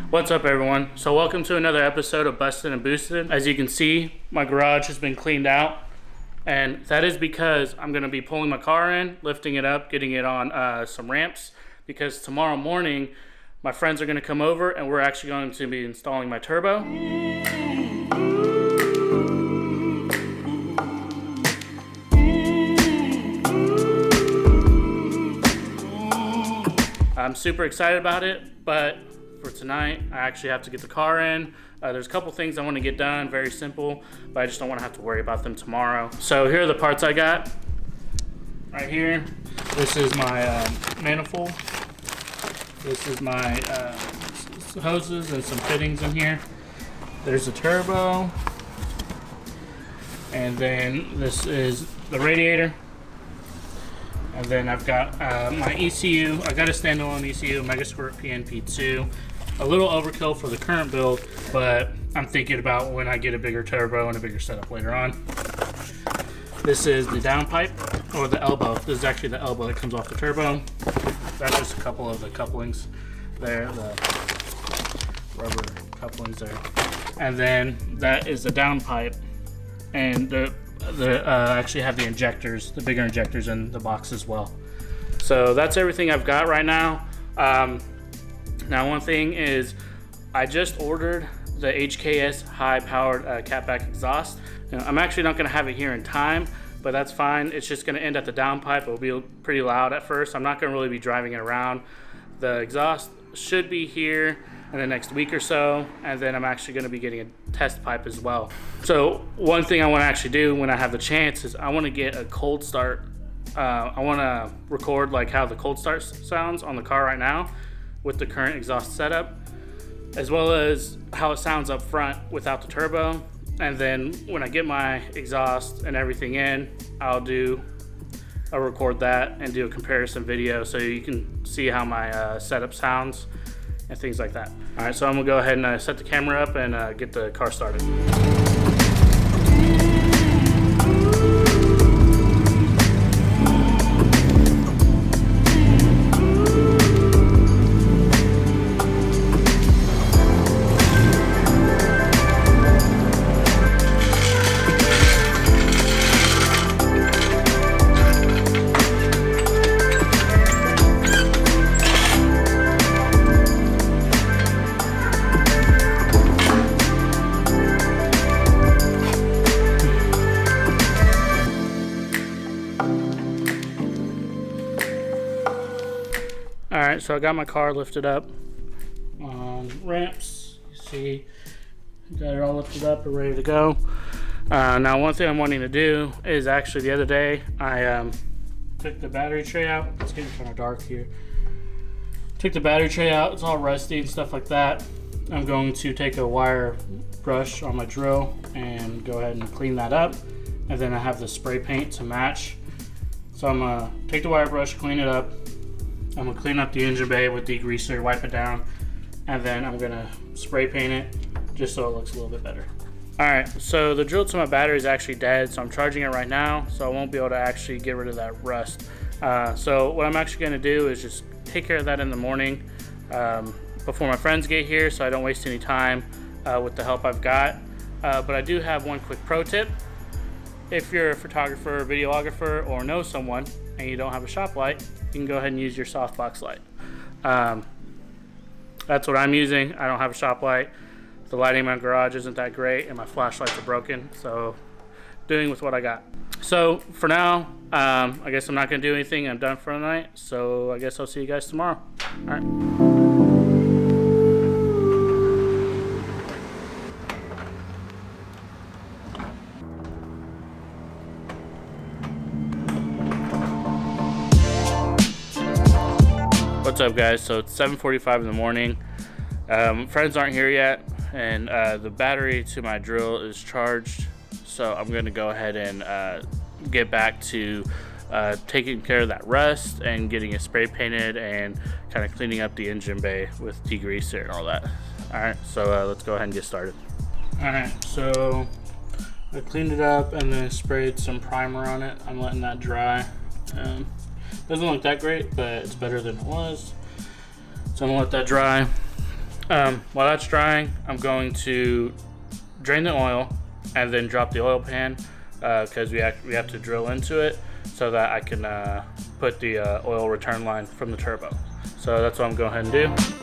What's up, everyone? So welcome to another episode of Busted and Boosted. As you can see, my garage has been cleaned out, and that is because I'm going to be pulling my car in, lifting it up, getting it on some ramps, because tomorrow morning my friends are going to come over and we're actually going to be installing my turbo. I'm super excited about it, but for tonight, I actually have to get the car in. There's a couple things I want to get done, very simple, but I just don't want to have to worry about them tomorrow. So here are the parts I got. Right here, this is my manifold. This is my hoses and some fittings in here. There's the turbo. And then this is the radiator. And then I've got my ECU. I got a standalone ECU, Megasquirt PNP2. A little overkill for the current build, but I'm thinking about when I get a bigger turbo and a bigger setup later on. This is the downpipe, or the elbow. This is actually the elbow that comes off the turbo. That's just a couple of the couplings there, the rubber couplings there. And then that is the downpipe, and actually have the injectors, the bigger injectors in the box as well. So that's everything I've got right now. Now one thing is, I just ordered the HKS high-powered catback exhaust. I'm actually not going to have it here in time, but that's fine. It's just going to end at the downpipe. It will be pretty loud at first. I'm not going to really be driving it around. The exhaust should be here in the next week or so, and then I'm actually going to be getting a test pipe as well. So one thing I want to actually do when I have the chance is I want to get a cold start. I want to record like how the cold start sounds on the car right now with the current exhaust setup, as well as how it sounds up front without the turbo. And then when I get my exhaust and everything in, I'll record that and do a comparison video so you can see how my setup sounds and things like that. All right, so I'm gonna go ahead and set the camera up and get the car started. Alright, so I got my car lifted up on ramps. You see, got it all lifted up and ready to go. Now one thing I'm wanting to do is, actually the other day I took the battery tray out. It's getting kind of dark here. Took the battery tray out, it's all rusty and stuff like that. I'm going to take a wire brush on my drill and go ahead and clean that up. And then I have the spray paint to match. So I'm gonna take the wire brush, clean it up. I'm gonna clean up the engine bay with degreaser, wipe it down, and then I'm gonna spray paint it just so it looks a little bit better. All right, so the drill to my battery is actually dead, so I'm charging it right now, so I won't be able to actually get rid of that rust. So what I'm actually gonna do is just take care of that in the morning before my friends get here, so I don't waste any time with the help I've got. But I do have one quick pro tip. If you're a photographer, videographer, or know someone and you don't have a shop light, you can go ahead and use your softbox light. That's what I'm using. I don't have a shop light. The lighting in my garage isn't that great, and my flashlights are broken, so doing with what I got. So for now, I guess I'm not gonna do anything. I'm done for the night, so I guess I'll see you guys tomorrow. All right. What's up, guys? So it's 7:45 in the morning. Friends aren't here yet, and the battery to my drill is charged, so I'm gonna go ahead and get back to taking care of that rust and getting it spray painted and kind of cleaning up the engine bay with degreaser and all that. All right, so let's go ahead and get started. All right, so I cleaned it up and then sprayed some primer on it. I'm letting that dry. Doesn't look that great, but it's better than it was. So I'm gonna let that dry. While that's drying, I'm going to drain the oil and then drop the oil pan because we have to drill into it so that I can put the oil return line from the turbo. So that's what I'm going to go ahead and do.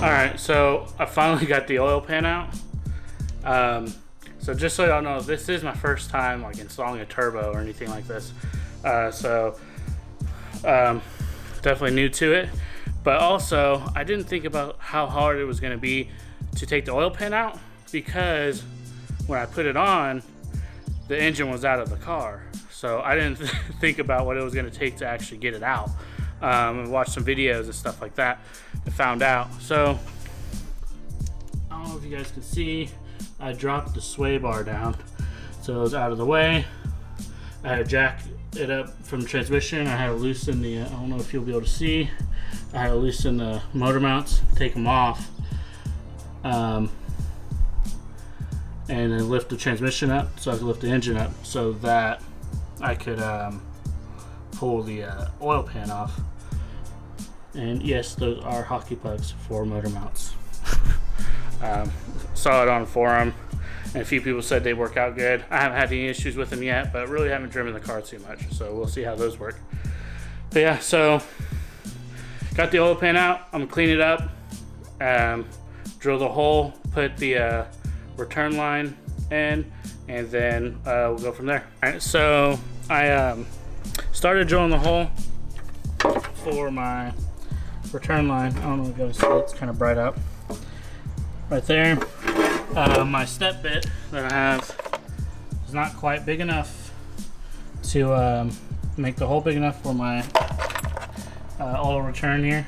Alright, so I finally got the oil pan out. So just so y'all know, this is my first time like installing a turbo or anything like this. Definitely new to it. But also, I didn't think about how hard it was going to be to take the oil pan out, because when I put it on, the engine was out of the car. So I didn't think about what it was going to take to actually get it out. And watch some videos and stuff like that and found out. So I don't know if you guys can see, I dropped the sway bar down so it was out of the way. I had to jack it up from the transmission. I had to loosen the I don't know if you'll be able to see, I had to loosen the motor mounts, take them off, and then lift the transmission up so I could lift the engine up so that I could pull the oil pan off. And yes, those are hockey pucks for motor mounts. Saw it on a forum, and a few people said they work out good. I haven't had any issues with them yet, but really haven't driven the car too much, so we'll see how those work. But yeah, so got the oil pan out. I'm gonna clean it up, drill the hole, put the return line in, and then we'll go from there. All right, so I started drilling the hole for my return line. I don't know if you guys see it, it's kind of bright out right there. My step bit that I have is not quite big enough to make the hole big enough for my oil return here.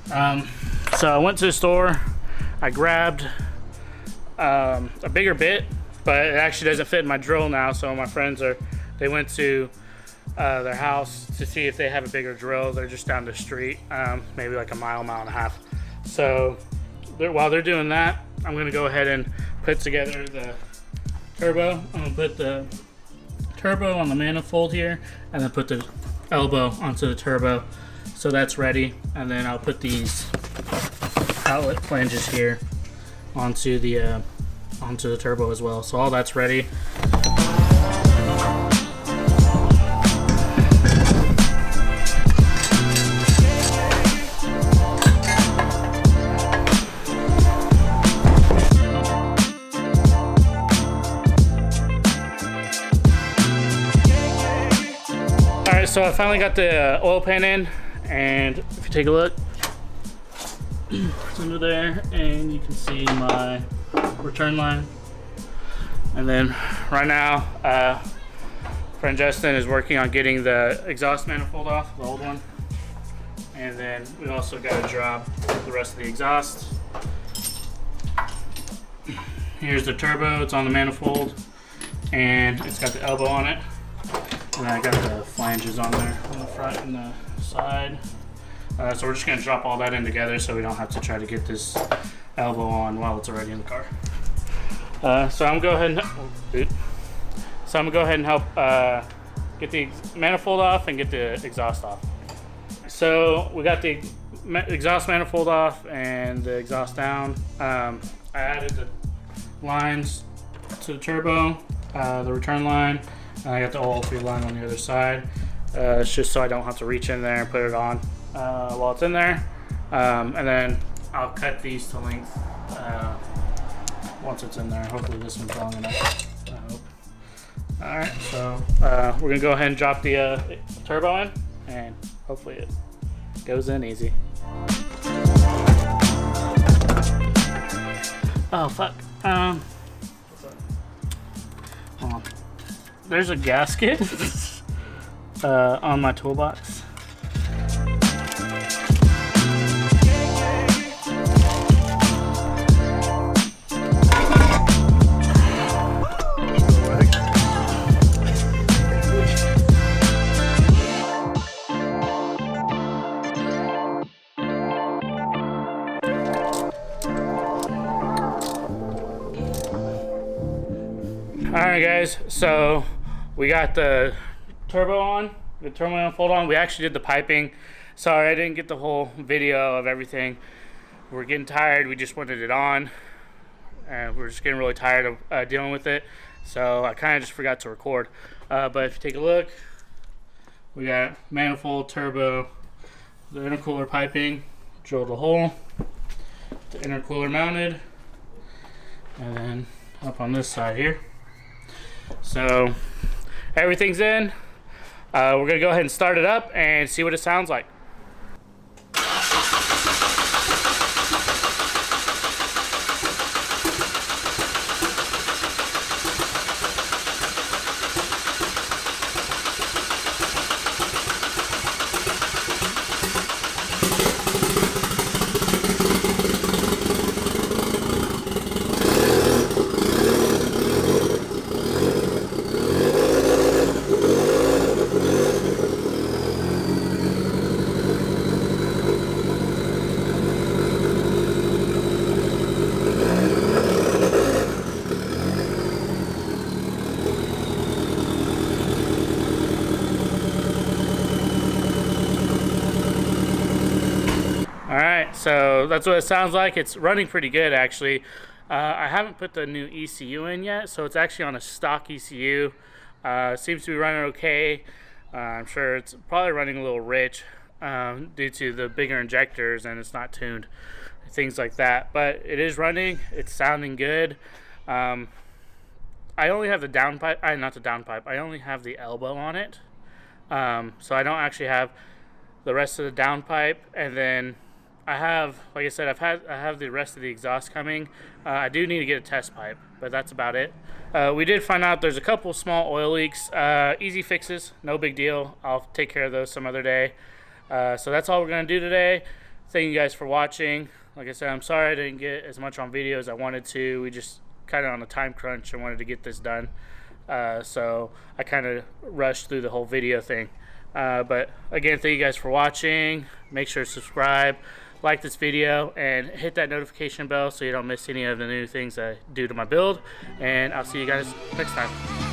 So I went to the store, I grabbed a bigger bit, but it actually doesn't fit in my drill now. So my friends they went to their house to see if they have a bigger drill. They're just down the street, maybe like a mile and a half. So while they're doing that, I'm going to go ahead and put together the turbo. I'm going to put the turbo on the manifold here and then put the elbow onto the turbo. So that's ready. And then I'll put these outlet flanges here onto the turbo as well. So all that's ready. So I finally got the oil pan in, and if you take a look, it's under there, and you can see my return line. And then right now, friend Justin is working on getting the exhaust manifold off, the old one. And then we also got to drop the rest of the exhaust. Here's the turbo, it's on the manifold, and it's got the elbow on it. And I got the flanges on there on the front and the side. So we're just going to drop all that in together so we don't have to try to get this elbow on while it's already in the car. So I'm going to go ahead and help get the manifold off and get the exhaust off. So we got the exhaust manifold off and the exhaust down. I added the lines to the turbo, the return line. I got the oil field line on the other side. It's just so I don't have to reach in there and put it on while it's in there. And then I'll cut these to length once it's in there. Hopefully this one's long enough. I hope. All right, so we're gonna go ahead and drop the turbo in, and hopefully it goes in easy. Oh fuck. Hold on. There's a gasket on my toolbox. Alright guys, so we got the turbo on, the turbo manifold on. We actually did the piping. Sorry I didn't get the whole video of everything. We're getting tired, we just wanted it on. And we're just getting really tired of dealing with it. So I kind of just forgot to record. But if you take a look, we got manifold, turbo, the intercooler piping, drilled a hole, the intercooler mounted, and then up on this side here. So everything's in. We're gonna go ahead and start it up and see what it sounds like. Alright, so that's what it sounds like. It's running pretty good actually. I haven't put the new ECU in yet, so it's actually on a stock ECU. Seems to be running okay. I'm sure it's probably running a little rich due to the bigger injectors and it's not tuned, things like that. But it is running, it's sounding good. I only have the downpipe, not the downpipe, I only have the elbow on it. So I don't actually have the rest of the downpipe, and then I have, like I said, I have the rest of the exhaust coming. I do need to get a test pipe, but that's about it. We did find out there's a couple small oil leaks. Easy fixes, no big deal. I'll take care of those some other day. So that's all we're gonna do today. Thank you guys for watching. Like I said, I'm sorry I didn't get as much on video as I wanted to. We just kind of on a time crunch and wanted to get this done. So I kind of rushed through the whole video thing. But again, thank you guys for watching. Make sure to subscribe, like this video, and hit that notification bell so you don't miss any of the new things I do to my build. And I'll see you guys next time.